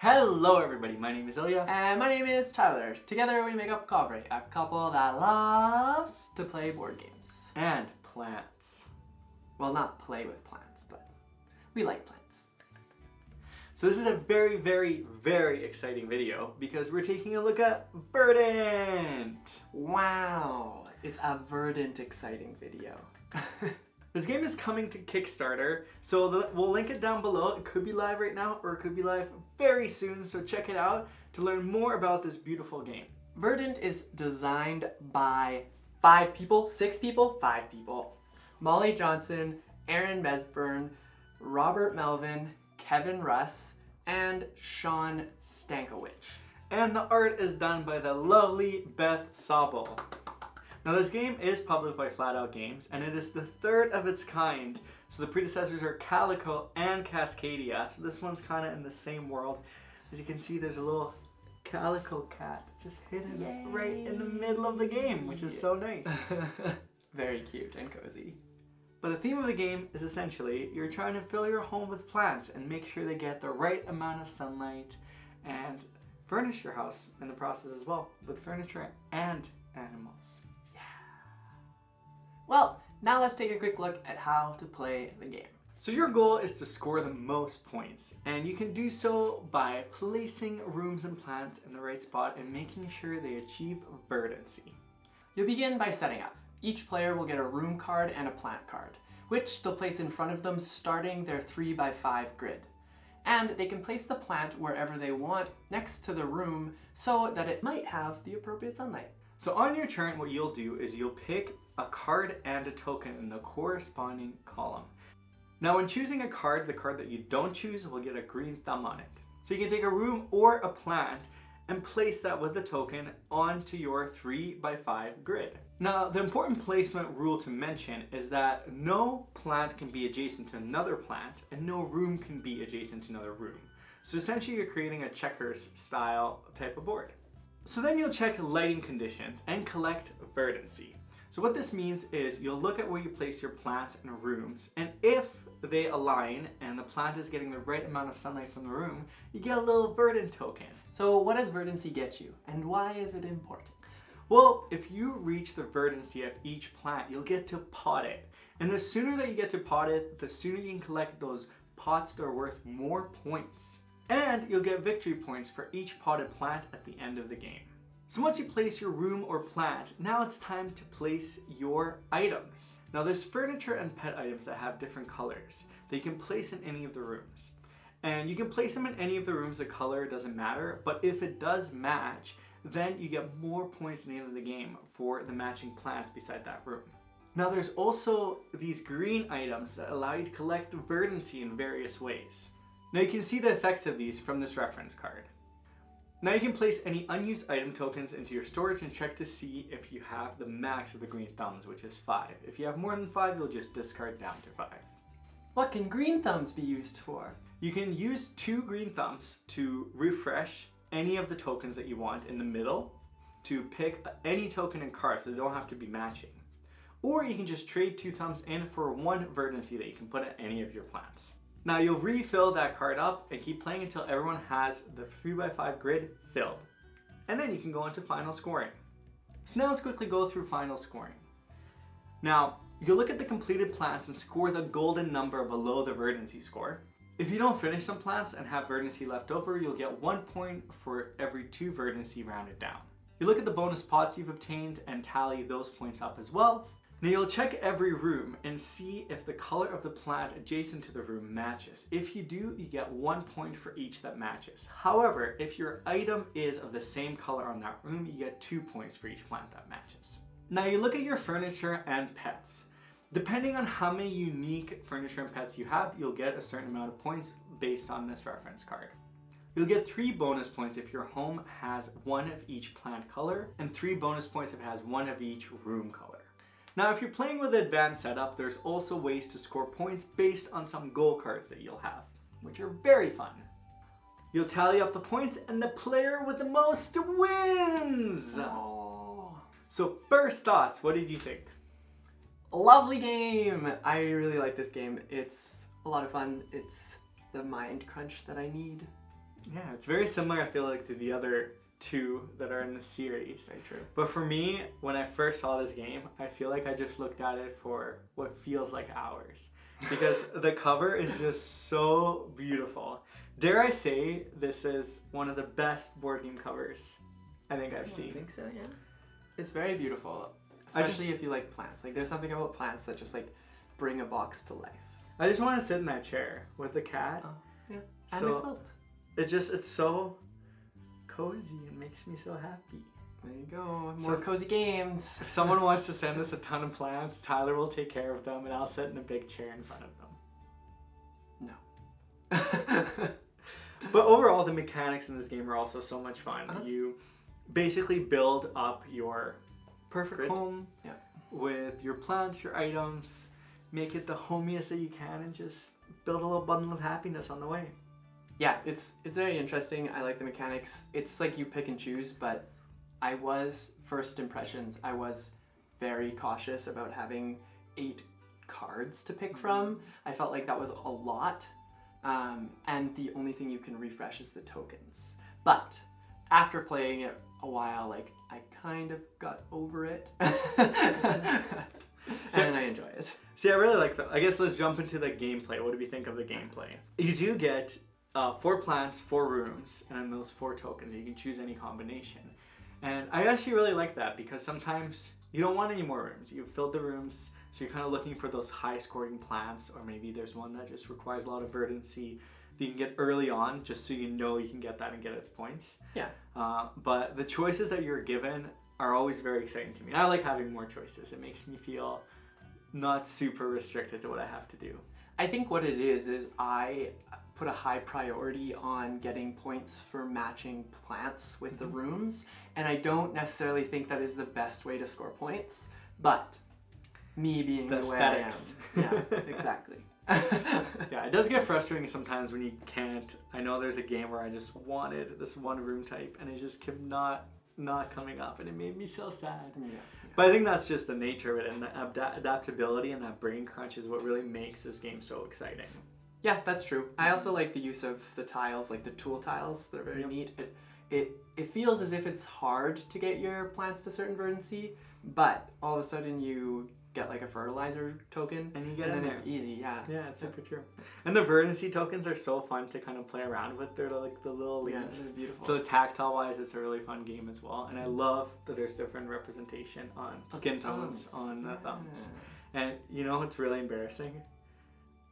Hello everybody, my name is Ilya. And my name is Tyler. Together we make up Covery, a couple that loves to play board games. And plants. Well, not play with plants, but we like plants. So this is a very exciting video because we're taking a look at Verdant. Wow, it's a verdant exciting video. This game is coming to Kickstarter, so we'll link it down below. It could be live right now or it could be live very soon, so check it out to learn more about this beautiful game. Verdant is designed by 5 people. Molly Johnson, Aaron Mesburne, Robert Melvin, Kevin Russ, and Shawn Stankewich. And the art is done by the lovely Beth Sobel. Now this game is published by Flatout Games, and it is the third of its kind. So the predecessors are Calico and Cascadia, so this one's kind of in the same world. As you can see, there's a little Calico cat just hidden right in the middle of the game, which is so nice. Very cute and cozy. But the theme of the game is essentially you're trying to fill your home with plants and make sure they get the right amount of sunlight and furnish your house in the process as well with furniture and animals. Well, now let's take a quick look at how to play the game. So your goal is to score the most points, and you can do so by placing rooms and plants in the right spot and making sure they achieve verdancy. You'll begin by setting up. Each player will get a room card and a plant card, which they'll place in front of them starting their 3x5 grid. And they can place the plant wherever they want next to the room so that it might have the appropriate sunlight. So on your turn, what you'll do is you'll pick a card and a token in the corresponding column. Now when choosing a card, the card that you don't choose will get a green thumb on it. So you can take a room or a plant and place that with the token onto your 3x5 grid. Now the important placement rule to mention is that no plant can be adjacent to another plant and no room can be adjacent to another room. So essentially you're creating a checkers style type of board. So then you'll check lighting conditions and collect verdancy. So what this means is you'll look at where you place your plants and rooms, and if they align and the plant is getting the right amount of sunlight from the room, you get a little verdant token. So what does verdancy get you, and why is it important? Well, if you reach the verdancy of each plant, you'll get to pot it. And the sooner that you get to pot it, the sooner you can collect those pots that are worth more points. And you'll get victory points for each potted plant at the end of the game. So once you place your room or plant, now it's time to place your items. Now there's furniture and pet items that have different colors that you can place in any of the rooms. And you can place them in any of the rooms, the color doesn't matter, but if it does match, then you get more points at the end of the game for the matching plants beside that room. Now there's also these green items that allow you to collect verdancy in various ways. Now you can see the effects of these from this reference card. Now you can place any unused item tokens into your storage and check to see if you have the max of the green thumbs, which is 5. If you have more than 5, you'll just discard down to 5. What can green thumbs be used for? You can use 2 green thumbs to refresh any of the tokens that you want in the middle, to pick any token and card so they don't have to be matching. Or you can just trade 2 thumbs in for 1 verdancy that you can put at any of your plants. Now you'll refill that card up and keep playing until everyone has the 3x5 grid filled. And then you can go into final scoring. So now let's quickly go through final scoring. Now, you'll look at the completed plants and score the golden number below the verdancy score. If you don't finish some plants and have verdancy left over, you'll get 1 point for every 2 verdancy rounded down. You look at the bonus pots you've obtained and tally those points up as well. Now you'll check every room and see if the color of the plant adjacent to the room matches. If you do, you get 1 point for each that matches. However, if your item is of the same color on that room, you get 2 points for each plant that matches. Now you look at your furniture and pets. Depending on how many unique furniture and pets you have, you'll get a certain amount of points based on this reference card. You'll get 3 bonus points if your home has 1 of each plant color, and 3 bonus points if it has 1 of each room color. Now if you're playing with an advanced setup, there's also ways to score points based on some goal cards that you'll have, which are very fun. You'll tally up the points and the player with the most wins! Oh. So first thoughts, what did you think? Lovely game! I really like this game. It's a lot of fun. It's the mind crunch that I need. Yeah, it's very similar, I feel like, to the other two that are in the series. Very true. But for me, when I first saw this game, I feel like I just looked at it for what feels like hours. Because the cover is just so beautiful. Dare I say, this is one of the best board game covers I think I've seen. I think so, yeah. It's very beautiful, especially if you like plants. Like, there's something about plants that just, like, bring a box to life. I just want to sit in that chair with the cat. Oh, yeah. And So- the quilt. It's so cozy and makes me so happy. There you go. More So- cozy games. If someone wants to send us a ton of plants, Tyler will take care of them and I'll sit in a big chair in front of them. No. But overall, the mechanics in this game are also so much fun. Uh-huh. You basically build up your perfect Grid. home Yeah. with your plants, your items, make it the homiest that you can, and just build a little bundle of happiness on the way. Yeah, it's very interesting. I like the mechanics. It's like you pick and choose, but first impressions, I was very cautious about having 8 cards to pick from. I felt like that was a lot. And the only thing you can refresh is the tokens. But after playing it a while, like, I kind of got over it. And I enjoy it. See, I really like that. I guess let's jump into the gameplay. What do we think of the gameplay? You do get 4 plants, 4 rooms, and then those 4 tokens. You can choose any combination. And I actually really like that because sometimes you don't want any more rooms. You've filled the rooms, so you're kind of looking for those high scoring plants, or maybe there's one that just requires a lot of verdancy that you can get early on, just so you know you can get that and get its points. Yeah. But the choices that you're given are always very exciting to me. I like having more choices. It makes me feel not super restricted to what I have to do. I think what it is I put a high priority on getting points for matching plants with the rooms, and I don't necessarily think that is the best way to score points, but me being the way I am. aesthetics. Yeah, exactly. Yeah, it does get frustrating sometimes when you can't. I know there's a game where I just wanted this one room type and it just kept not coming up, and it made me so sad. Yeah. But I think that's just the nature of it, and the adaptability and that brain crunch is what really makes this game so exciting. Yeah, that's true. I also like the use of the tiles, like the tool tiles. They're very neat. It feels as if it's hard to get your plants to certain verdancy, but all of a sudden you get like a fertilizer token, And you get and in then there. it's easy. Yeah. Yeah, it's super true. And the verdancy tokens are so fun to kind of play around with. They're like the little leaves. Yeah, they're beautiful. So tactile wise, it's a really fun game as well. And I love that there's different representation on skin tones on the thumbs. And you know what's really embarrassing?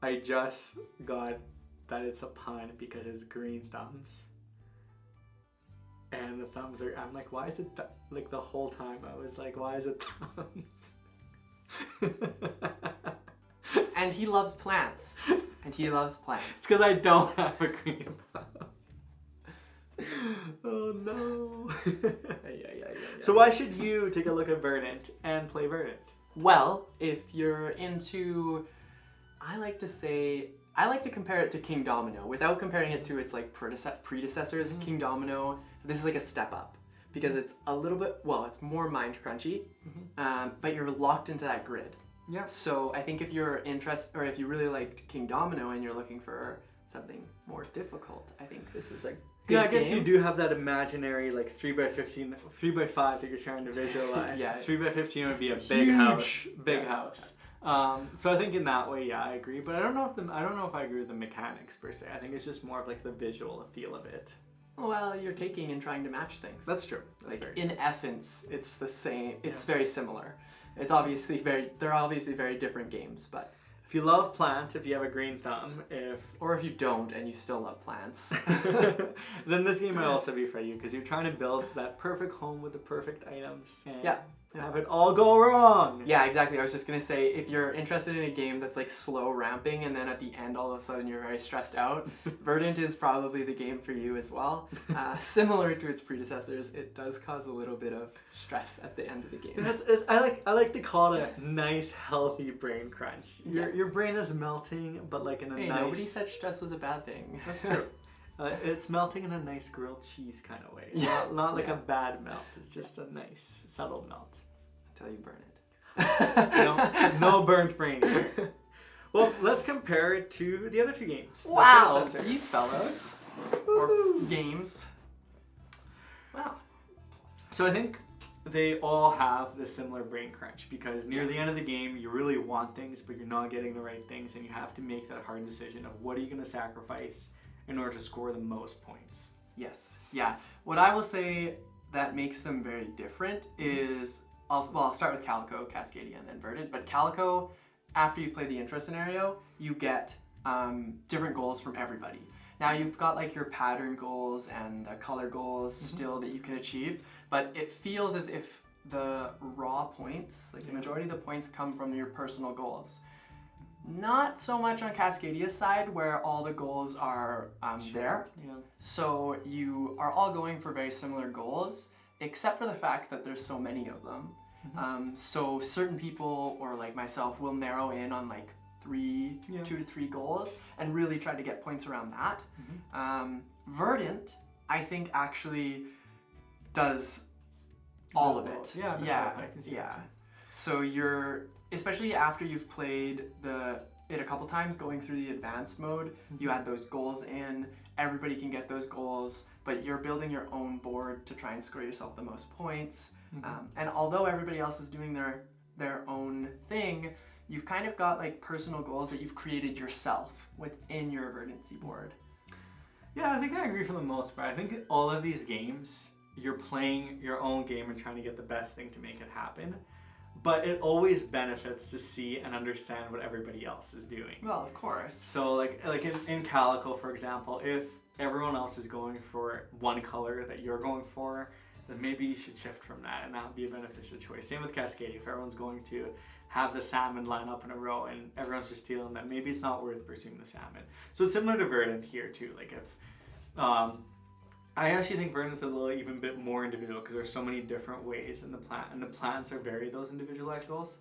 I just got that it's a pun because it's green thumbs. And the thumbs are, I'm like, why is it, like the whole time I was like, why is it thumbs? And he loves plants. And he loves plants. It's because I don't have a green thumb. Oh no. So why should you take a look at Verdant and play Verdant? Well, if you're into, I like to compare it to King Domino. Without comparing it to its like predecessors, King Domino, this is like a step up. Because it's a little bit, well, it's more mind crunchy, but you're locked into that grid. Yeah. So I think if you're interested, or if you really liked King Domino and you're looking for something more difficult, I think this is a good Yeah, I guess game. you do have that imaginary like 3x15, 3x5 that you're trying to visualize. Yeah. 3x15 would be a big house, house. So I think in that way, yeah, I agree. But I don't know if I agree with the mechanics per se. I think it's just more of like the visual feel of it. Well, you're taking and trying to match things. That's true. That's Like very in essence, it's the same. It's Yeah. very similar. It's obviously they're obviously very different games, but. If you love plants, if you have a green thumb, Or if you don't and you still love plants. then this game might also be for you because you're trying to build that perfect home with the perfect items and Yeah. have it all go wrong. Yeah, exactly. I was just gonna say, if you're interested in a game that's like slow ramping and then at the end all of a sudden you're very stressed out, Verdant is probably the game for you as well. Similar to its predecessors, it does cause a little bit of stress at the end of the game. I like to call it a nice, healthy brain crunch. Your brain is melting, but like in a Hey, nice. nobody said stress was a bad thing. That's true. It's melting in a nice grilled cheese kind of way. Yeah. Not like Yeah. a bad melt. It's just a nice, subtle melt. Until you burn it. No burnt brain here. Well, let's compare it to the other two games. the Wow, predecessors. these fellows. or games. Wow. So I think they all have this similar brain crunch because near the end of the game, you really want things, but you're not getting the right things, and you have to make that hard decision of what are you going to sacrifice in order to score the most points. Yes. Yeah. What I will say that makes them very different is, I'll start with Calico, Cascadia, and then Verdant. But Calico, after you play the intro scenario, you get different goals from everybody. Now you've got like your pattern goals and the color goals still that you can achieve, but it feels as if the raw points, like the majority of the points, come from your personal goals. Not so much on Cascadia's side, where all the goals are there. Yeah. So you are all going for very similar goals, except for the fact that there's so many of them. So certain people, or like myself, will narrow in on like 2 to 3 goals and really try to get points around that. Verdant, I think, actually does all of it. Yeah, yeah, I can see yeah. that. So you're, especially after you've played it a couple times, going through the advanced mode, you add those goals in, everybody can get those goals, but you're building your own board to try and score yourself the most points. And although everybody else is doing their own thing, you've kind of got like personal goals that you've created yourself within your verdancy board. Yeah, I think I agree for the most part. I think all of these games, you're playing your own game and trying to get the best thing to make it happen. But it always benefits to see and understand what everybody else is doing. Well, of course. So like in Calico, for example, if everyone else is going for one color that you're going for, then maybe you should shift from that, and that would be a beneficial choice. Same with Cascadia. If everyone's going to have the salmon line up in a row and everyone's just stealing them, maybe it's not worth pursuing the salmon. So it's similar to Verdant here too. Like if I actually think Verdant's a little even bit more individual because there's so many different ways in the plant, and the plants are very those individualized goals.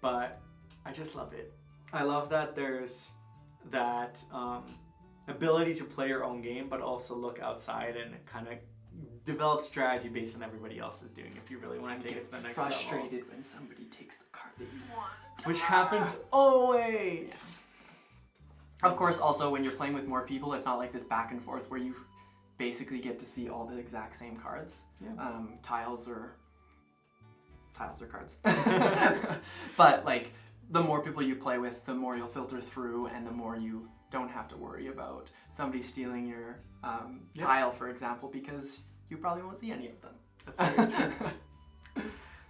But I just love it. I love that there's that ability to play your own game, but also look outside and kind of develop strategy based on everybody else is doing if you really want to take it to the next level. Frustrated when somebody takes the card that you want. Which happens always. Yeah. Of course, also when you're playing with more people, it's not like this back and forth where you basically get to see all the exact same cards. Yeah. Tiles are cards. But like the more people you play with, the more you'll filter through, and the more you don't have to worry about somebody stealing your tile, for example, because you probably won't see any of them. That's very true.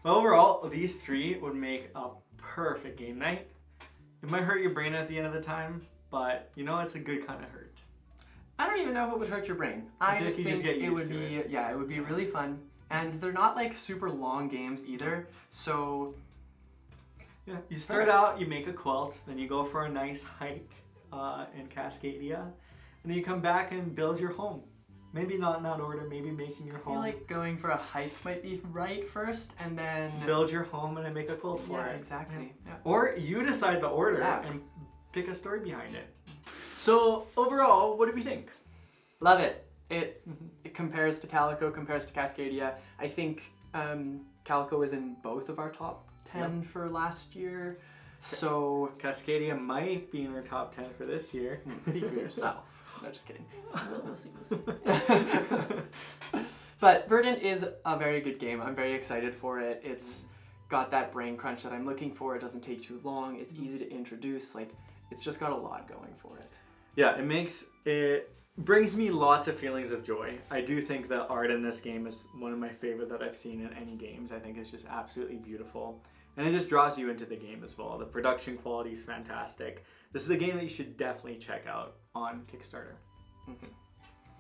But overall, these 3 would make a perfect game night. It might hurt your brain at the end of the time, but you know, it's a good kind of hurt. I don't even know if it would hurt your brain. I just think it would be, it would be really fun. And they're not like super long games either, so... Yeah, you start out, you make a quilt, then you go for a nice hike in Cascadia, and then you come back and build your home. Maybe not in that order, maybe making your home. I feel like going for a hike might be right first, and then... build your home and then make a quilt for it. Yeah, exactly. Yeah. Or you decide the order and pick a story behind it. So overall, what do we think? Love it. It compares to Calico, compares to Cascadia. I think Calico is in both of our top 10 for last year. So Cascadia might be in our top 10 for this year. Speak for yourself. No, just kidding. We'll see. But Verdant is a very good game. I'm very excited for it. It's got that brain crunch that I'm looking for. It doesn't take too long. It's easy to introduce. Like, it's just got a lot going for it. Yeah, it brings me lots of feelings of joy. I do think the art in this game is one of my favorite that I've seen in any games. I think it's just absolutely beautiful. And it just draws you into the game as well. The production quality is fantastic. This is a game that you should definitely check out on Kickstarter.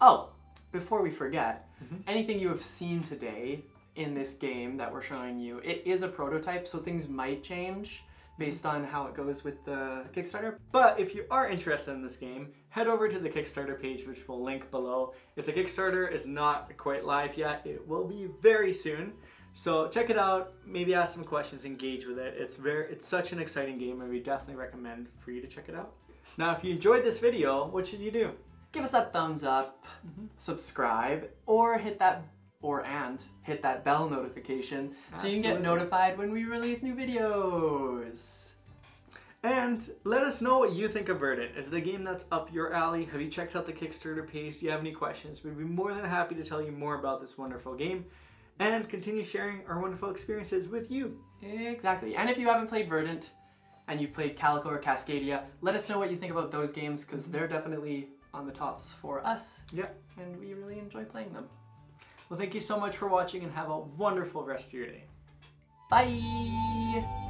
Oh, before we forget, anything you have seen today in this game that we're showing you, it is a prototype, so things might change based on how it goes with the Kickstarter. But if you are interested in this game, head over to the Kickstarter page, which we'll link below. If the Kickstarter is not quite live yet, it will be very soon. So check it out, maybe ask some questions, engage with it. It's such an exciting game, and we definitely recommend for you to check it out. Now, if you enjoyed this video, what should you do? Give us a thumbs up, subscribe, or hit that bell notification so you can get notified when we release new videos. And let us know what you think of Verdant. Is it a game that's up your alley? Have you checked out the Kickstarter page? Do you have any questions? We'd be more than happy to tell you more about this wonderful game and continue sharing our wonderful experiences with you. Exactly. And if you haven't played Verdant and you've played Calico or Cascadia, let us know what you think about those games because they're definitely on the tops for us. Yeah. And we really enjoy playing them. Well, thank you so much for watching and have a wonderful rest of your day. Bye!